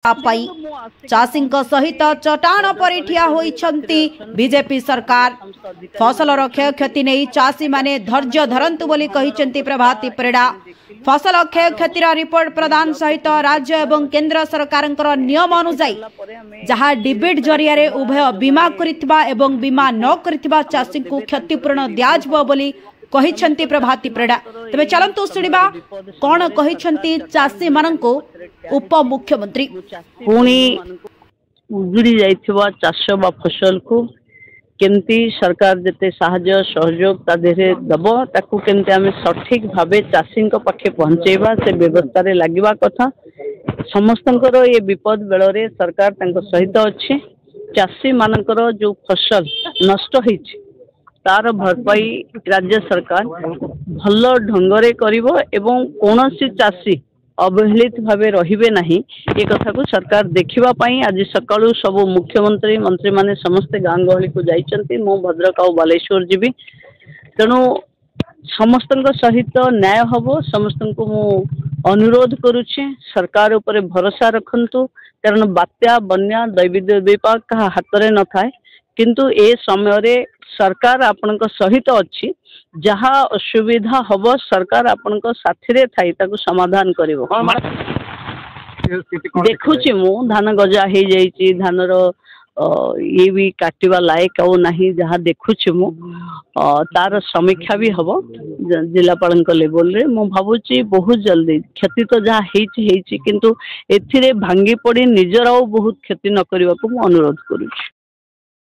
चाषी सहित चटाण पर ठिया होइछंती बीजेपी सरकार। फसलर क्षयक्षति नहीं चाषी माने धैर्य धरंतु बोली कहिसेंती प्रभाती परिड़ा। फसल क्षयक्षतिर रिपोर्ट प्रदान सहित राज्य एवं केंद्र सरकारଙ୍କର नियम अनुसार जहाँ डिबिट जरिया रे उभय बीमा करितबा एवं बीमा न करितबा चाषी को क्षतिपूर्ण दियाजबो बोली कहिसेंती प्रभाती परिड़ा। तबे चलंतु सुनिबा कोन कहिसेंती चाषी माननको उप मुख्यमंत्री। पुणी उजुड़ी जाइथिबा चाष बा फसल को केमती सरकार जते साहाय्य सहयोग ता देरे दब ताकू केमती आमे सठिक भाबे चाषी पाखे पहुंचेबा से व्यवस्था रे लागिबा कथा। समस्तंकर ये विपद बेल रे सरकार तांको सहित अछि। चाषी मानकर जो फसल नष्ट होइछि तार भरपाई राज्य सरकार भल ढंगरे करिवो एवं कोनोसी चाषी अवहेलित भावे रहिबे नहीं ये कथा को सरकार देखिबा पई आज सकाळु सब मुख्यमंत्री मंत्री माने समस्त गां गहली को जाइचंती। मो भद्रक और बालेश्वर जीवी तेणु समस्त सहित न्याय हबो। समस्त को मु अनुरोध करुछि सरकार ऊपर भरोसा रखंतु कारण बात्या बन्या दैविक विपाक हाथ रे न थाए किंतु ए समय रे सरकार आपनक सहित अछि। जहाँ असुविधा हब सरकार आपनक साथी रे थाई ताको समाधान करिवो। देखुछि मु धान गजा हे जाइछि धान रो ये भी काटिबा लायक और नहीं जहाँ देखुछि मु तार समीक्षा भी हबो जिलापालक लेवल रे। मु भाबुछि बहुत जल्दी क्षति तो जहाँ हेछि किंतु एथिरे भांगी पड़ी निजर बहुत क्षति न करबा को मु अनुरोध करुछि।